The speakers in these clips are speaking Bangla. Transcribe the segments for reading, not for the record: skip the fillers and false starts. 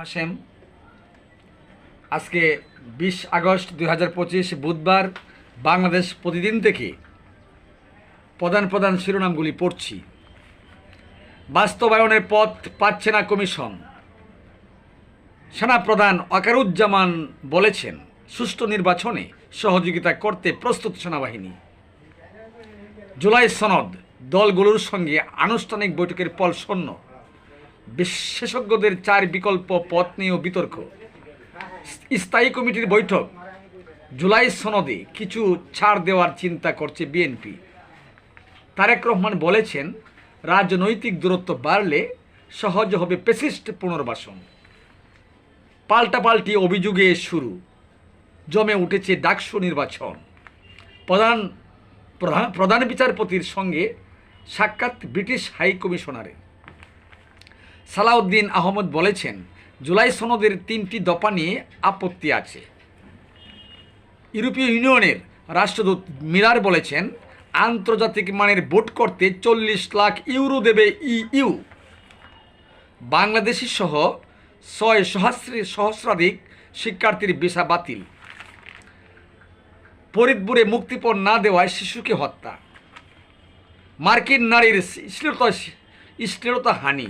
হাশেম, আজকে 20 আগস্ট 2025 বুধবার বাংলাদেশ প্রতিদিন থেকে প্রধান প্রধান শিরোনামগুলি পড়ছি। বাস্তবায়নের পথ পাচ্ছে না কমিশন। সেনাপ্রধান ওয়াকারুজ্জামান বলেছেন, সুষ্ঠু নির্বাচনে সহযোগিতা করতে প্রস্তুত সেনাবাহিনী। জুলাই সনদ দলগুলোর সঙ্গে আনুষ্ঠানিক বৈঠকের ফল শূন্য। বিশেষজ্ঞদের 4 বিকল্প পথ নিয়েও বিতর্ক। স্থায়ী কমিটির বৈঠক। জুলাই সনদে কিছু ছাড় দেওয়ার চিন্তা করছে বিএনপি। তারেক রহমান বলেছেন, রাজনৈতিক দূরত্ব বাড়লে সহজ হবে ফ্যাসিস্ট পুনর্বাসন। পাল্টাপাল্টি অভিযোগে শুরু, জমে উঠেছে ডাকসু নির্বাচন। প্রধান বিচারপতির সঙ্গে সাক্ষাৎ ব্রিটিশ হাই কমিশনারের। সালাউদ্দিন আহমদ বলেছেন, জুলাই সনদের 3টি দফা নিয়ে আপত্তি আছে। ইউরোপীয় ইউনিয়নের রাষ্ট্রদূত মিলার বলেছেন, আন্তর্জাতিক মানের ভোট করতে 40 লাখ ইউরো দেবে ইইউ। বাংলাদেশি সহ 6 সহস্রাধিক শিক্ষার্থীর ভিসা বাতিল। ফরিদপুরে মুক্তিপণ না দেওয়ায় শিশুকে হত্যা। মার্কিন নারীর শ্লীলতাহানি,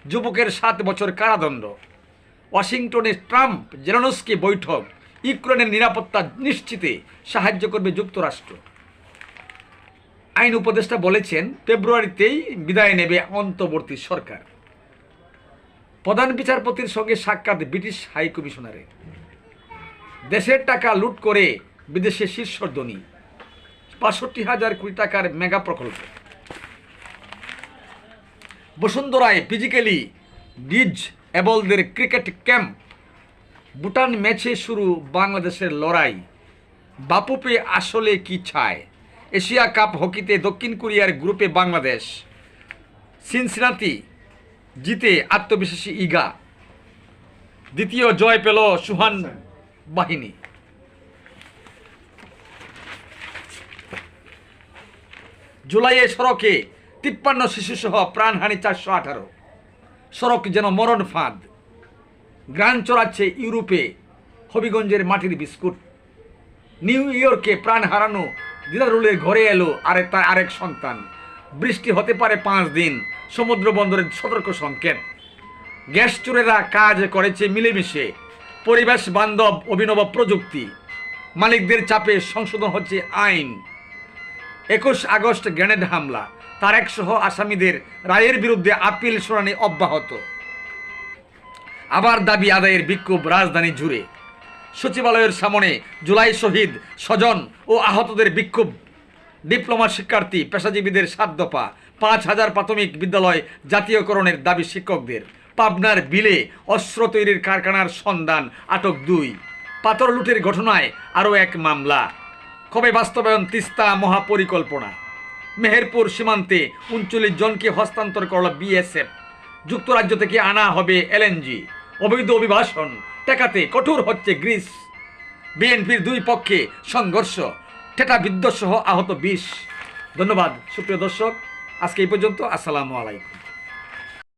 যুবকের 7 বছর কারাদণ্ড। ওয়াশিংটনে ট্রাম্প জেলেনস্কি বৈঠক, ইউক্রেনের নিরাপত্তা নিশ্চিতে সাহায্য করবে যুক্তরাষ্ট্র। আইন উপদেষ্টা বলেছেন, ফেব্রুয়ারিতেই বিদায় নেবে অন্তর্বর্তী সরকার। প্রধান বিচারপতির সঙ্গে সাক্ষাৎ ব্রিটিশ হাই কমিশনারের। দেশের টাকা লুট করে বিদেশে শীর্ষধ্বনি। 65,000 কোটি টাকার মেগা প্রকল্প। বসুন্ধরায় ফিজিক্যালি ডিজএবলদের ক্রিকেট ক্যাম্প। ভুটান ম্যাচে শুরু বাংলাদেশের লড়াই। বাপুপে আসলে কি চায়? এশিয়া কাপ হকিতে দক্ষিণ কোরিয়ার গ্রুপে বাংলাদেশ। সিনসিনাতি জিতে আত্মবিশ্বাসী ইগা। দ্বিতীয় জয় পেল সুহান বাহিনী। জুলাইয়ে সড়কে 53 শিশুসহ প্রাণহানি 418। সড়ক যেন মরণ ফাঁদ। গ্রান চড়াচ্ছে ইউরোপে হবিগঞ্জের মাটির বিস্কুট। নিউ ইয়র্কে প্রাণ হারানো দিদারুলের ঘরে এলো তার আরেক সন্তান। বৃষ্টি হতে পারে 5 দিন, সমুদ্র বন্দরের সতর্ক সংকেত। গ্যাস চোরেরা কাজ করেছে মিলেমিশে। পরিবেশ বান্ধব অভিনব প্রযুক্তি। মালিকদের চাপে সংশোধন হচ্ছে আইন। 21 আগস্ট গ্রেনেড হামলা, তারেক সহ আসামিদের রায়ের বিরুদ্ধে আপিল শুনানি অব্যাহত। আবার দাবি আদায়ের বিক্ষোভ রাজধানী জুড়ে। সচিবালয়ের সামনে জুলাই শহীদ স্বজন ও আহতদের বিক্ষোভ। ডিপ্লোমা শিক্ষার্থী পেশাজীবীদের 7 দফা। 5,000 প্রাথমিক বিদ্যালয় জাতীয়করণের দাবি শিক্ষকদের। পাবনার বিলে অস্ত্র তৈরির কারখানার সন্ধান, আটক 2। পাথর লুটের ঘটনায় আরও 1 মামলা। কবে বাস্তবায়ন তিস্তা মহাপরিকল্পনা? মেহেরপুর সীমান্তে 39 জনকে হস্তান্তর করল বিএসএফ। যুক্তরাজ্য থেকে আনা হবে এলএনজি। অবৈধ অভিবাসন ঠেকাতে কঠোর হচ্ছে গ্রিস। বিএনপির 2 পক্ষে সংঘর্ষ, ঠেটা বিদ্যুৎ সহ আহত 20। ধন্যবাদ সুপ্রিয় দর্শক, আজকে এই পর্যন্ত। আসসালামু আলাইকুম।